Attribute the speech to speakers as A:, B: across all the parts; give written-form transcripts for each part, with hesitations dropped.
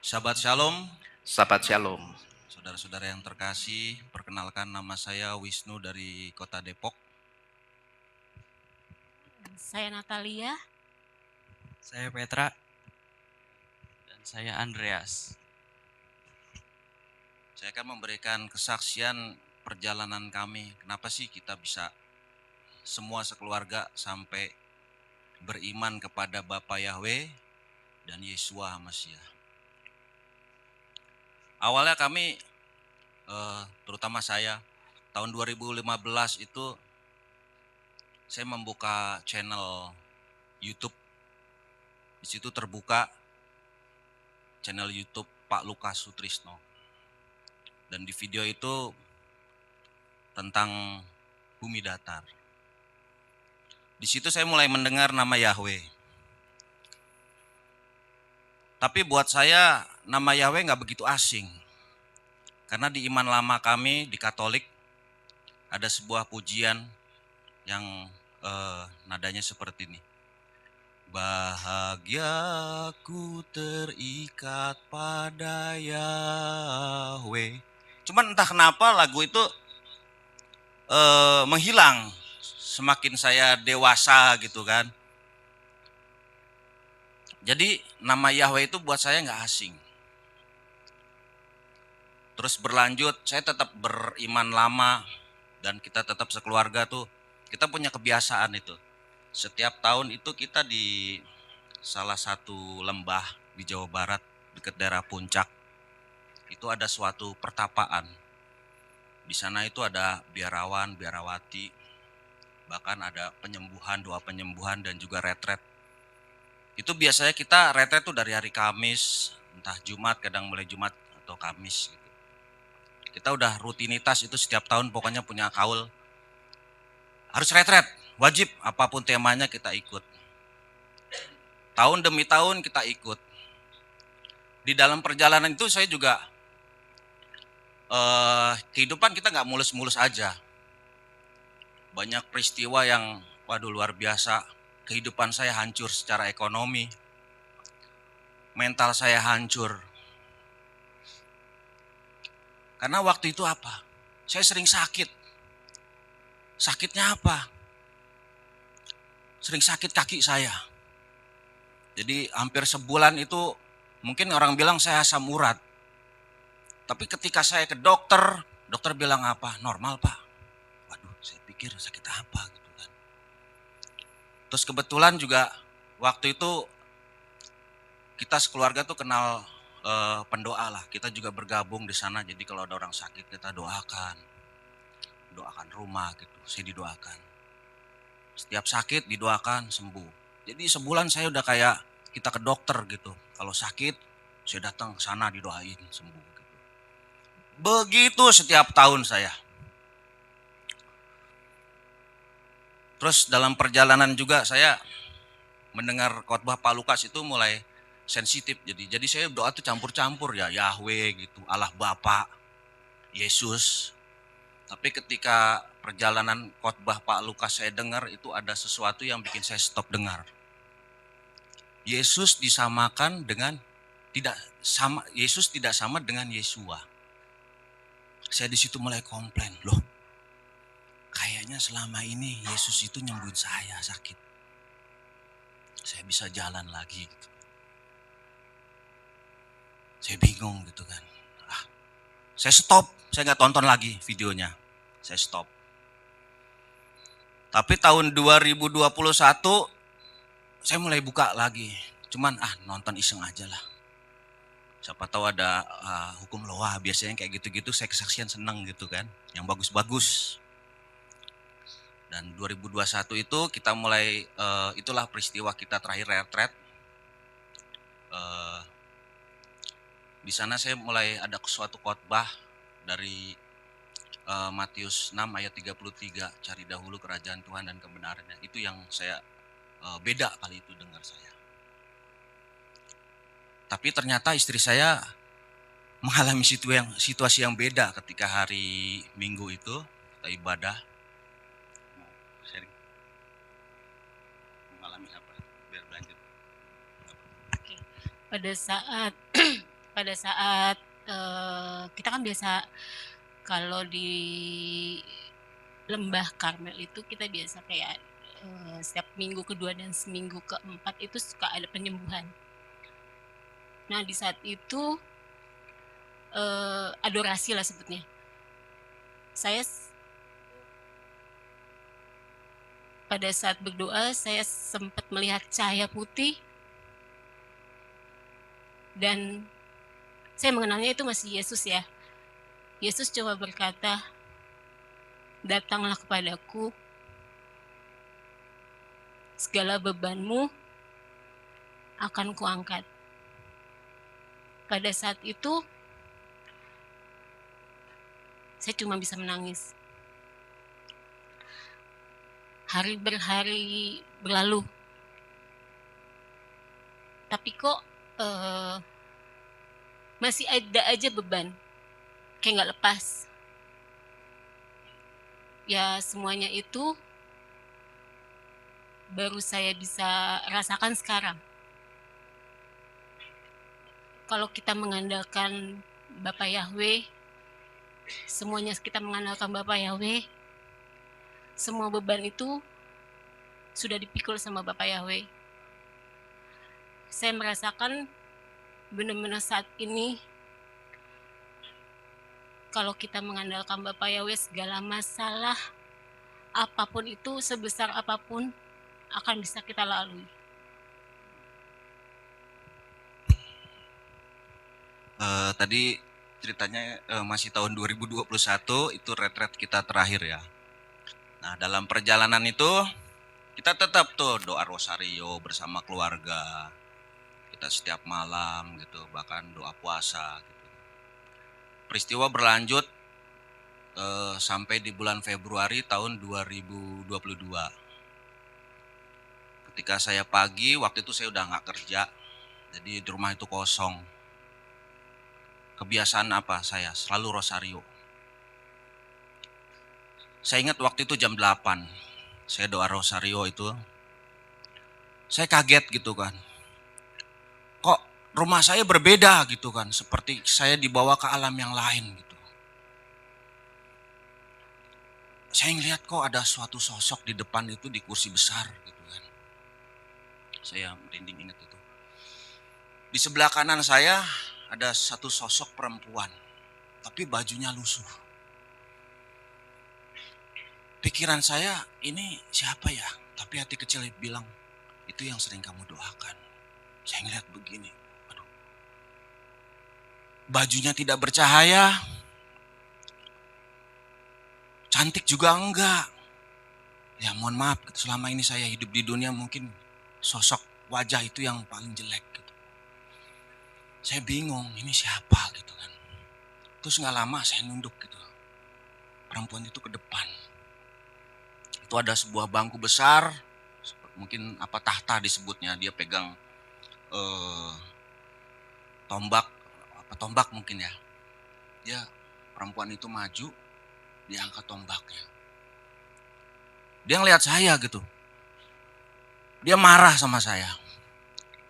A: Sahabat Shalom,
B: Sahabat Shalom.
A: saudara-saudara yang terkasih, perkenalkan nama saya Wisnu dari Kota Depok.
C: Saya Natalia.
D: Saya Petra. Dan saya Andreas.
A: Saya akan memberikan kesaksian perjalanan kami. Kenapa sih kita bisa semua sekeluarga sampai beriman kepada Bapa Yahweh dan Yesua Masiah. Awalnya kami, terutama saya, tahun 2015 itu saya membuka channel YouTube. Di situ terbuka channel YouTube Pak Lukas Sutrisno. Dan di video itu tentang bumi datar. Di situ saya mulai mendengar nama Yahweh. Tapi buat saya nama Yahweh nggak begitu asing. Karena di iman lama kami di Katolik ada sebuah pujian yang nadanya seperti ini. Bahagiaku terikat pada Yahweh. Cuman entah kenapa lagu itu menghilang semakin saya dewasa gitu kan. Jadi nama Yahweh itu buat saya nggak asing. Terus berlanjut, saya tetap beriman lama dan kita tetap sekeluarga tuh. Kita punya kebiasaan itu. Setiap tahun itu kita di salah satu lembah di Jawa Barat dekat daerah Puncak. Itu ada suatu pertapaan. Di sana itu ada biarawan, biarawati, bahkan ada penyembuhan, doa penyembuhan dan juga retret. Itu biasanya kita retret tuh dari hari Kamis, entah Jumat, kadang mulai Jumat atau Kamis gitu. Kita udah rutinitas itu setiap tahun pokoknya punya kaul. Harus retret, wajib apapun temanya kita ikut. Tahun demi tahun kita ikut. Di dalam perjalanan itu saya juga kehidupan kita nggak mulus-mulus aja. Banyak peristiwa yang waduh luar biasa. Kehidupan saya hancur secara ekonomi. Mental saya hancur. Karena waktu itu apa? Saya sering sakit. Sakitnya apa? Sering sakit kaki saya. Jadi hampir sebulan itu mungkin orang bilang saya asam urat. Tapi ketika saya ke dokter, dokter bilang apa? Normal Pak. Waduh, saya pikir sakit apa gitu kan. Terus kebetulan juga waktu itu kita sekeluarga tuh kenal pendoa lah. Kita juga bergabung di sana. Jadi kalau ada orang sakit kita doakan rumah gitu. Saya didoakan. Setiap sakit didoakan sembuh. Jadi sebulan saya udah kayak kita ke dokter gitu. Kalau sakit saya datang ke sana didoain sembuh gitu. Begitu setiap tahun saya. Terus dalam perjalanan juga saya mendengar khotbah Pak Lukas itu mulai sensitif. Jadi saya doa tuh campur-campur ya, Yahweh gitu, Allah Bapa, Yesus. Tapi ketika perjalanan khotbah Pak Lukas saya dengar itu ada sesuatu yang bikin saya stop dengar. Yesus disamakan dengan Yesus tidak sama dengan Yesua. Saya di situ mulai komplain, loh. Kayaknya selama ini Yesus itu nyembuhin saya sakit. Saya bisa jalan lagi gitu. Saya bingung gitu kan. Saya stop, saya nggak tonton lagi videonya. Saya stop. Tapi tahun 2021 saya mulai buka lagi. Cuman nonton iseng aja lah. Siapa tahu ada hukum loa, biasanya kayak gitu-gitu saya kesaksian seneng gitu kan. Yang bagus-bagus. Dan 2021 itu kita mulai, itulah peristiwa kita terakhir retret. Di sana saya mulai ada suatu khotbah dari Matius 6 ayat 33, cari dahulu kerajaan Tuhan dan kebenarannya. Itu yang saya beda kali itu dengar saya. Tapi ternyata istri saya mengalami situasi yang beda ketika hari Minggu itu kita ibadah. Sharing. Mengalami apa? Biar lanjut.
C: Pada saat pada saat kita kan biasa kalau di Lembah Karmel itu kita biasa kayak setiap minggu kedua dan seminggu keempat itu suka ada penyembuhan. Nah di saat itu adorasi lah sebutnya. Saya pada saat berdoa saya sempat melihat cahaya putih dan saya mengenalnya itu masih Yesus ya. Yesus coba berkata, datanglah kepadaku, segala bebanmu akan kuangkat. Pada saat itu, saya cuma bisa menangis. Hari berhari berlalu. Tapi kok masih ada aja beban. Kayak gak lepas. Ya semuanya itu baru saya bisa rasakan sekarang. Kalau kita mengandalkan Bapak Yahweh, semuanya kita mengandalkan Bapak Yahweh, semua beban itu sudah dipikul sama Bapak Yahweh. Saya merasakan benar-benar saat ini kalau kita mengandalkan Bapak Yahweh, segala masalah apapun itu, sebesar apapun akan bisa kita lalui.
A: Tadi ceritanya masih tahun 2021 itu retret kita terakhir ya. Nah dalam perjalanan itu kita tetap tuh doa rosario bersama keluarga. Kita setiap malam gitu, bahkan doa puasa gitu. Peristiwa berlanjut sampai di bulan Februari tahun 2022. Ketika saya pagi, waktu itu saya udah nggak kerja, jadi di rumah itu kosong. Kebiasaan apa saya? Selalu rosario. Saya ingat waktu itu jam 8, saya doa rosario itu. Saya kaget gitu kan. Kok rumah saya berbeda gitu kan, seperti saya dibawa ke alam yang lain gitu. Saya ngeliat kok ada suatu sosok di depan itu di kursi besar gitu kan. Saya merinding ingat itu. Di sebelah kanan saya ada satu sosok perempuan, tapi bajunya lusuh. Pikiran saya, ini siapa ya? Tapi hati kecil bilang, itu yang sering kamu doakan. Saya ngeliat begini, aduh. Bajunya tidak bercahaya, cantik juga enggak. Ya mohon maaf, selama ini saya hidup di dunia mungkin sosok wajah itu yang paling jelek gitu. Saya bingung, ini siapa gitu kan. Terus gak lama saya nunduk gitu. Perempuan itu ke depan. Itu ada sebuah bangku besar, mungkin apa tahta disebutnya. Dia pegang tombak mungkin ya. Dia perempuan itu maju, dia angkat tombaknya. Dia ngelihat saya gitu. Dia marah sama saya.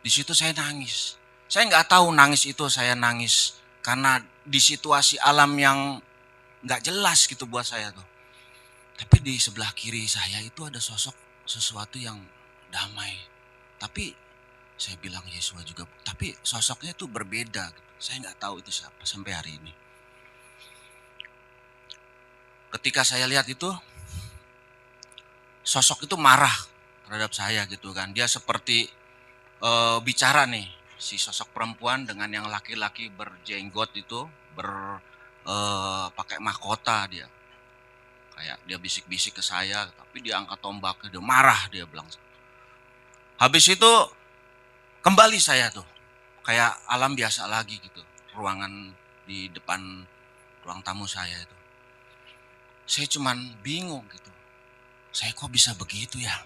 A: Di situ saya nangis. Saya nggak tahu nangis itu saya nangis karena di situasi alam yang nggak jelas gitu buat saya tuh. Tapi di sebelah kiri saya itu ada sosok sesuatu yang damai. Tapi saya bilang Yesua juga, tapi sosoknya tuh berbeda gitu. Saya nggak tahu itu siapa sampai hari ini. Ketika saya lihat itu, sosok itu marah terhadap saya gitu kan. Dia seperti bicara nih, si sosok perempuan dengan yang laki-laki berjenggot itu, pakai mahkota dia. Kayak dia bisik-bisik ke saya, tapi dia angkat tombaknya, dia marah, dia bilang. Habis itu kembali saya tuh, kayak alam biasa lagi gitu. Ruangan di depan ruang tamu saya itu. Saya cuman bingung gitu. Saya kok bisa begitu ya?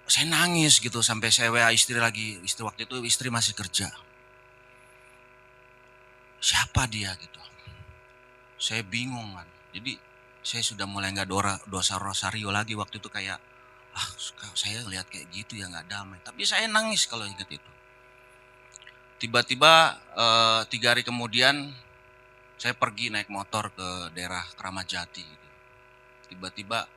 A: Saya nangis gitu sampai saya WA istri lagi. Istri waktu itu istri masih kerja. Siapa dia gitu? Saya bingung kan. Jadi saya sudah mulai nggak dosa rosario lagi waktu itu kayak saya lihat kayak gitu ya nggak damai. Tapi saya nangis kalau ingat itu. Tiba-tiba 3 hari kemudian saya pergi naik motor ke daerah Kramat Jati gitu. Tiba-tiba,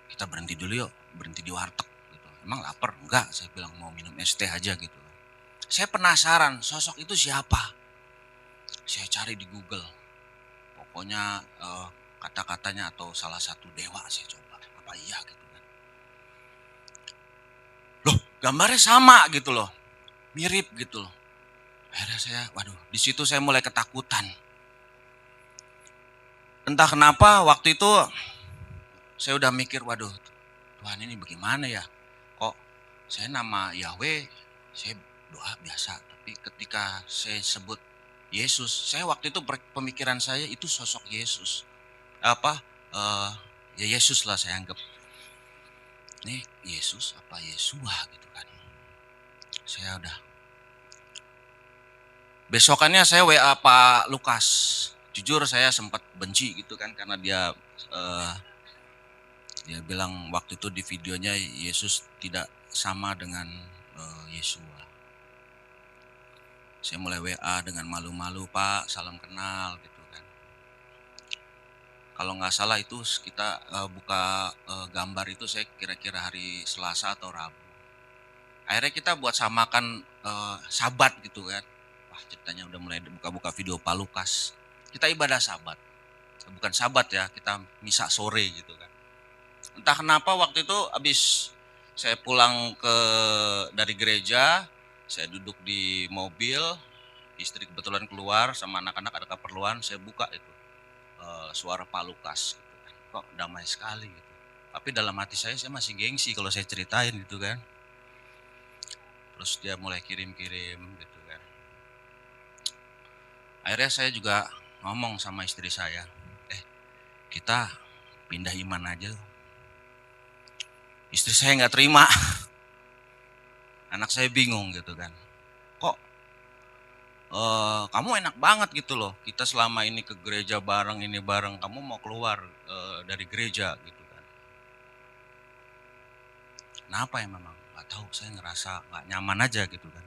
A: kita berhenti dulu yuk, berhenti di warteg gitu. Emang lapar? Enggak, saya bilang mau minum es teh aja gitu. Saya penasaran sosok itu siapa. Saya cari di Google. Pokoknya kata-katanya atau salah satu dewa saya coba. Apa iya gitu kan. Loh, gambarnya sama gitu loh. Mirip gitu loh. Akhirnya saya, waduh, di situ saya mulai ketakutan. Entah kenapa waktu itu saya udah mikir, waduh, Tuhan ini bagaimana ya? Kok saya nama Yahweh, saya doa biasa. Tapi ketika saya sebut Yesus, saya waktu itu pemikiran saya itu sosok Yesus. Apa? Ya Yesus lah saya anggap. Ini Yesus apa Yesua gitu kan. Saya udah. Besokannya saya WA Pak Lukas. Jujur saya sempat benci gitu kan karena dia bilang waktu itu di videonya Yesus tidak sama dengan Yesua. Saya mulai WA dengan malu-malu, Pak, salam kenal gitu kan. Kalau nggak salah itu kita buka gambar itu saya kira-kira hari Selasa atau Rabu. Akhirnya kita buat samakan Sabat gitu kan. Wah, ceritanya udah mulai buka-buka video Pak Lukas. Kita ibadah Sabat. Bukan Sabat ya, kita misa sore gitu kan. Entah kenapa waktu itu habis saya pulang dari gereja, saya duduk di mobil, istri kebetulan keluar sama anak-anak ada keperluan, saya buka itu suara Pak Lukas gitu kan. Kok damai sekali gitu. Tapi dalam hati saya masih gengsi kalau saya ceritain gitu kan. Terus dia mulai kirim-kirim gitu kan. Akhirnya saya juga ngomong sama istri saya, kita pindah iman aja. Istri saya nggak terima. Anak saya bingung gitu kan. Kok kamu enak banget gitu loh. Kita selama ini ke gereja bareng, ini bareng. Kamu mau keluar dari gereja gitu kan. Kenapa ya memang? Gak tahu, saya ngerasa gak nyaman aja gitu kan.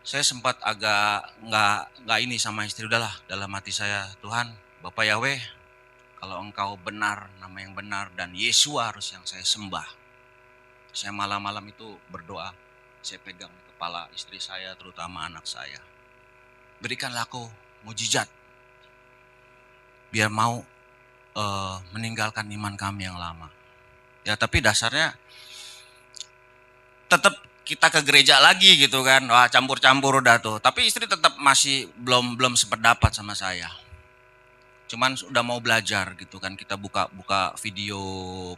A: Saya sempat agak nggak ini sama istri, udahlah dalam hati saya, Tuhan, Bapak Yahweh, kalau Engkau benar, nama yang benar, dan Yesua harus yang saya sembah. Saya malam-malam itu berdoa, saya pegang kepala istri saya, terutama anak saya. Berikanlah aku mujizat, biar mau meninggalkan iman kami yang lama. Ya tapi dasarnya tetap kita ke gereja lagi gitu kan, wah campur-campur udah tuh. Tapi istri tetap masih belum sependapat sama saya. Cuman udah mau belajar gitu kan, kita buka video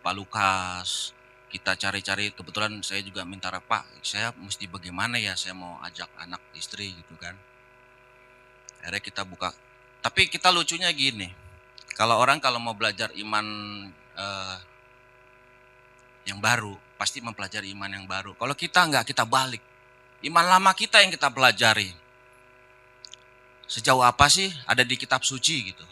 A: Pak Lukas, kita cari-cari, kebetulan saya juga minta Pak, saya mesti bagaimana ya, saya mau ajak anak istri gitu kan. Akhirnya kita buka, tapi kita lucunya gini, kalau mau belajar iman yang baru, pasti mempelajari iman yang baru. Kalau kita enggak, kita balik. Iman lama kita yang kita pelajari. Sejauh apa sih ada di kitab suci gitu.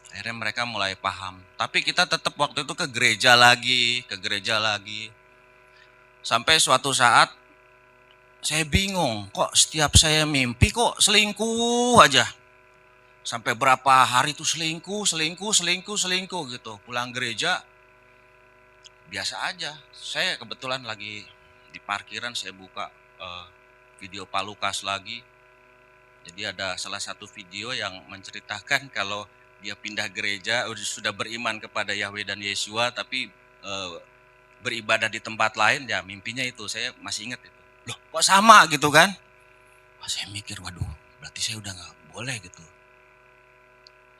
A: Akhirnya mereka mulai paham. Tapi kita tetap waktu itu ke gereja lagi. Sampai suatu saat saya bingung, kok setiap saya mimpi kok selingkuh aja. Sampai berapa hari itu selingkuh gitu. Pulang gereja biasa aja. Saya kebetulan lagi di parkiran, saya buka video Pak Lukas lagi. Jadi ada salah satu video yang menceritakan kalau dia pindah gereja, sudah beriman kepada Yahweh dan Yesua, tapi beribadah di tempat lain, ya mimpinya itu. Saya masih ingat itu. Loh kok sama gitu kan? Wah, saya mikir, waduh berarti saya udah gak boleh gitu.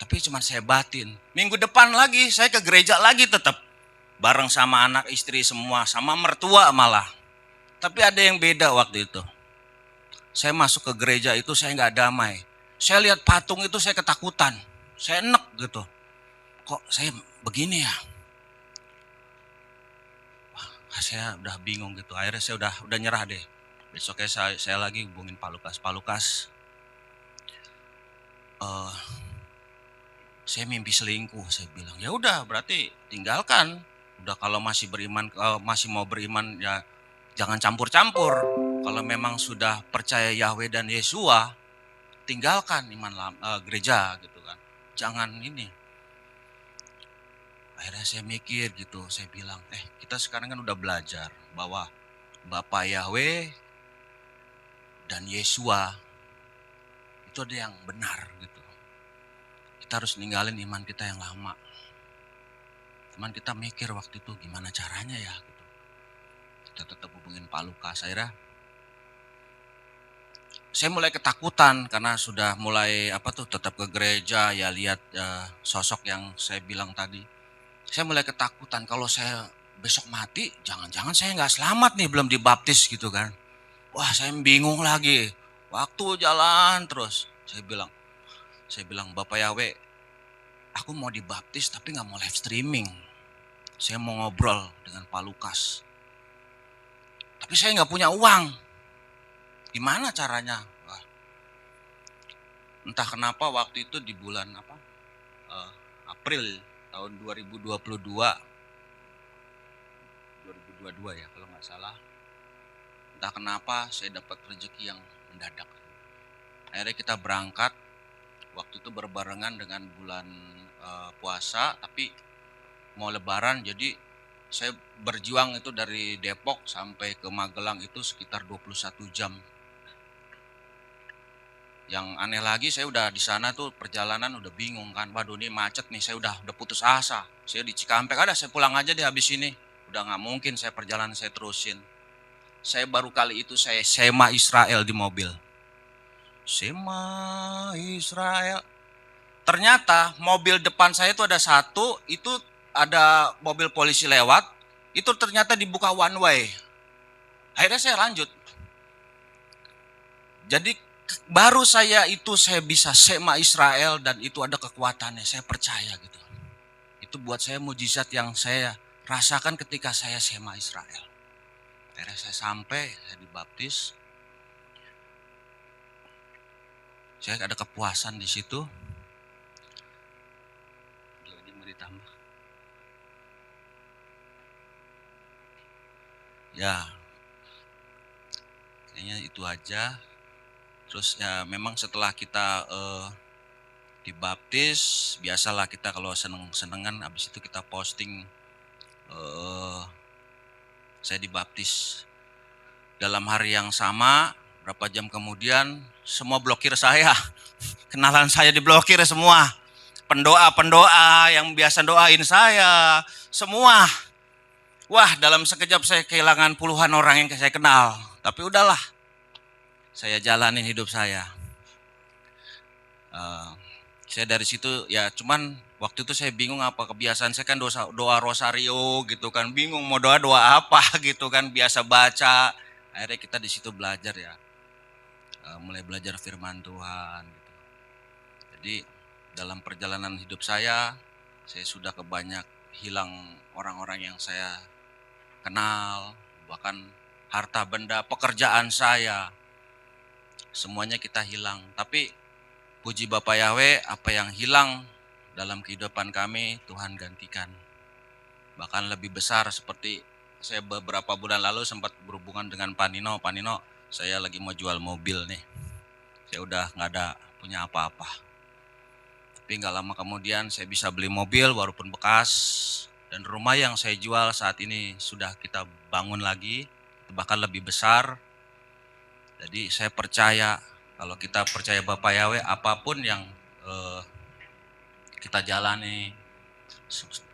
A: Tapi cuma saya batin. Minggu depan lagi saya ke gereja lagi tetap. Bareng sama anak istri semua, sama mertua malah. Tapi ada yang beda waktu itu. Saya masuk ke gereja itu saya nggak damai. Saya lihat patung itu saya ketakutan. Saya enek gitu. Kok saya begini ya? Wah, saya udah bingung gitu. Akhirnya saya udah nyerah deh. Besoknya saya lagi hubungin Pak Lukas. Pak Lukas, saya mimpi selingkuh. Saya bilang, ya udah berarti tinggalkan. Udah kalau masih mau beriman ya jangan campur-campur. Kalau memang sudah percaya Yahweh dan Yesua, tinggalkan gereja gitu kan. Jangan ini. Akhirnya saya mikir gitu, saya bilang, kita sekarang kan udah belajar bahwa Bapa Yahweh dan Yesua itu ada yang benar gitu. Kita harus ninggalin iman kita yang lama. Cuman kita mikir waktu itu gimana caranya ya gitu. Kita tetap hubungin Pak Lukas. Akhirnya saya mulai ketakutan karena sudah mulai tetap ke gereja ya, lihat sosok yang saya bilang tadi. Saya mulai ketakutan kalau saya besok mati, jangan-jangan saya nggak selamat nih, belum dibaptis gitu kan. Wah, saya bingung lagi. Waktu jalan terus. Saya bilang Bapak Yahweh, aku mau dibaptis tapi nggak mau live streaming. Saya mau ngobrol dengan Pak Lukas. Tapi saya nggak punya uang. Gimana caranya? Wah, entah kenapa waktu itu di bulan April tahun 2022 ya kalau nggak salah. Entah kenapa saya dapat rezeki yang mendadak. Akhirnya kita berangkat. Waktu itu berbarengan dengan bulan puasa, tapi mau lebaran, jadi saya berjuang itu dari Depok sampai ke Magelang itu sekitar 21 jam. Yang aneh lagi, saya udah di sana tuh perjalanan udah bingung kan, waduh ini macet nih, saya udah putus asa. Saya di Cikampek, saya pulang aja deh habis ini. Udah nggak mungkin saya perjalanan saya terusin. Saya baru kali itu saya Shema Israel di mobil. Shema Israel. Ternyata mobil depan saya itu ada satu, itu ada mobil polisi lewat, itu ternyata dibuka one way. Akhirnya saya lanjut. Jadi baru saya bisa Shema Israel dan itu ada kekuatannya, saya percaya gitu. Itu buat saya mujizat yang saya rasakan ketika saya Shema Israel. Akhirnya saya sampai, saya dibaptis. Saya ada kepuasan di situ. Lagi mau ditambah. Ya, kayaknya itu aja. Terus ya memang setelah kita dibaptis, biasalah kita kalau seneng-senengan, habis itu kita posting saya dibaptis. Dalam hari yang sama, berapa jam kemudian semua blokir saya. Kenalan saya diblokir semua. Pendoa-pendoa yang biasa doain saya, semua. Wah, dalam sekejap saya kehilangan puluhan orang yang saya kenal. Tapi udahlah, saya jalanin hidup saya. Saya dari situ ya, cuman waktu itu saya bingung apa kebiasaan saya kan doa rosario gitu kan, bingung mau doa apa gitu kan, biasa baca. Akhirnya kita di situ belajar ya, mulai belajar firman Tuhan gitu. Jadi dalam perjalanan hidup saya sudah kebanyak hilang orang-orang yang saya kenal, bahkan harta benda, pekerjaan saya, semuanya kita hilang. Tapi puji Bapak Yahweh, apa yang hilang dalam kehidupan kami, Tuhan gantikan. Bahkan lebih besar, seperti saya beberapa bulan lalu sempat berhubungan dengan Pak Nino. Pak Nino, saya lagi mau jual mobil nih. Saya udah nggak ada punya apa-apa. Tapi nggak lama kemudian saya bisa beli mobil walaupun bekas. Dan rumah yang saya jual saat ini sudah kita bangun lagi, bahkan lebih besar. Jadi saya percaya, kalau kita percaya Bapak Yahweh, apapun yang kita jalani,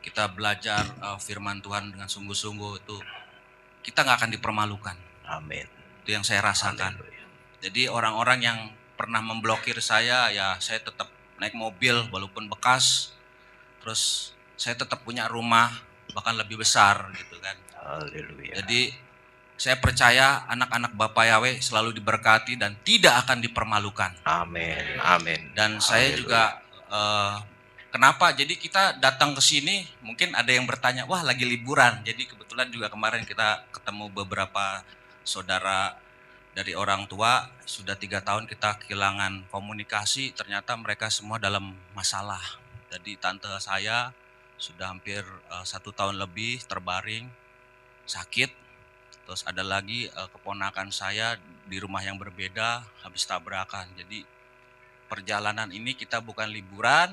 A: kita belajar firman Tuhan dengan sungguh-sungguh, itu kita nggak akan dipermalukan.
B: Amin.
A: Itu yang saya rasakan.
B: Haleluya.
A: Jadi orang-orang yang pernah memblokir saya, ya saya tetap naik mobil walaupun bekas, terus saya tetap punya rumah bahkan lebih besar gitu kan.
B: Haleluya.
A: Jadi saya percaya anak-anak Bapak Yahweh selalu diberkati dan tidak akan dipermalukan.
B: Amin. Amin.
A: Dan saya juga kenapa? Jadi kita datang ke sini, mungkin ada yang bertanya, wah lagi liburan. Jadi kebetulan juga kemarin kita ketemu beberapa saudara dari orang tua, sudah 3 tahun kita kehilangan komunikasi, ternyata mereka semua dalam masalah. Jadi tante saya sudah hampir 1 tahun lebih terbaring, sakit. Terus ada lagi keponakan saya di rumah yang berbeda habis tabrakan. Jadi perjalanan ini kita bukan liburan.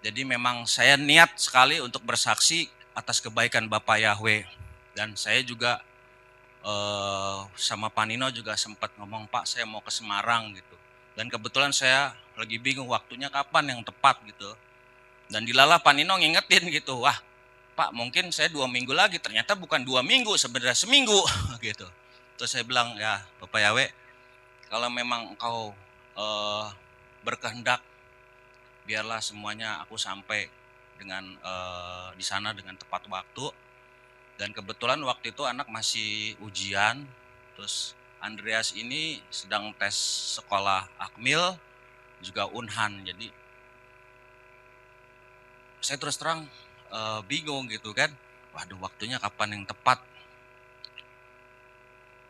A: Jadi memang saya niat sekali untuk bersaksi atas kebaikan Bapak Yahweh. Dan saya juga sama Pak Nino juga sempat ngomong, Pak saya mau ke Semarang gitu. Dan kebetulan saya lagi bingung waktunya kapan yang tepat gitu. Dan dilala Pak Nino ngingetin gitu, wah Pak mungkin saya 2 minggu lagi, ternyata bukan 2 minggu, sebenarnya seminggu gitu. Terus saya bilang, ya Bapak Yahweh, kalau memang engkau berkehendak, biarlah semuanya aku sampai dengan di sana dengan tepat waktu. Dan kebetulan waktu itu anak masih ujian, terus Andreas ini sedang tes sekolah Akmil, juga Unhan. Jadi saya terus terang bingung gitu kan, waduh waktunya kapan yang tepat.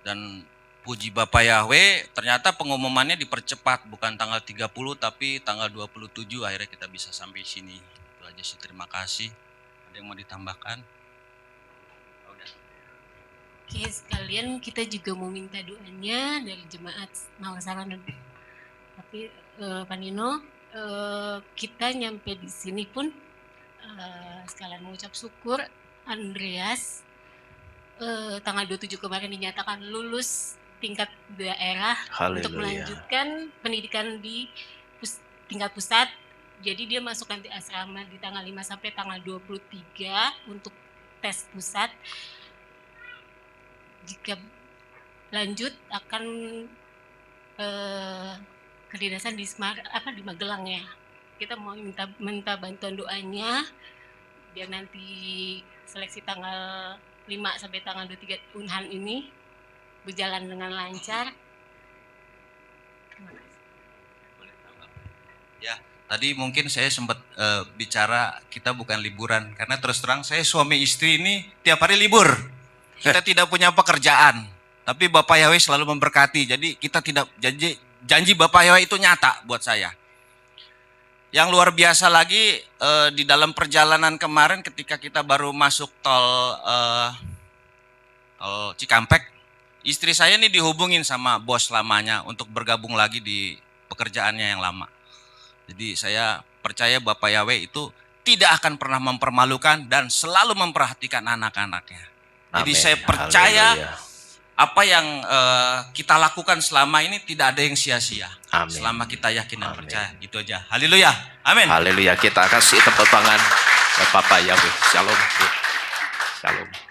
A: Dan puji Bapak Yahweh, ternyata pengumumannya dipercepat, bukan tanggal 30 tapi tanggal 27 akhirnya kita bisa sampai sini. Itu aja sih, terima kasih. Ada yang mau ditambahkan?
C: Oke, sekalian kita juga mau minta doanya dari jemaat Mawasaran. Tapi Pak Nino, kita nyampe di sini pun sekalian mengucap syukur Andreas tanggal 27 kemarin dinyatakan lulus tingkat daerah untuk melanjutkan pendidikan di tingkat pusat. Jadi dia masuk nanti asrama di tanggal 5 sampai tanggal 23 untuk tes pusat. Jika lanjut akan kedinasan di di Magelang ya. Kita mau minta bantuan doanya biar nanti seleksi tanggal 5 sampai tanggal 23 Unhan ini berjalan dengan lancar. Terima kasih.
A: Ya, tadi mungkin saya sempat bicara kita bukan liburan, karena terus terang saya suami istri ini tiap hari libur. Kita tidak punya pekerjaan, tapi Bapak Yahweh selalu memberkati. Jadi kita tidak janji Bapak Yahweh itu nyata buat saya. Yang luar biasa lagi di dalam perjalanan kemarin ketika kita baru masuk tol Cikampek, istri saya ini dihubungin sama bos lamanya untuk bergabung lagi di pekerjaannya yang lama. Jadi saya percaya Bapak Yahweh itu tidak akan pernah mempermalukan dan selalu memperhatikan anak-anaknya. Jadi saya percaya apa yang kita lakukan selama ini tidak ada yang sia-sia. Selama kita yakin dan percaya. Itu aja. Haleluya. Amin.
B: Haleluya. Kita kasih tepuk tangan Bapak Yahweh. Shalom. Shalom.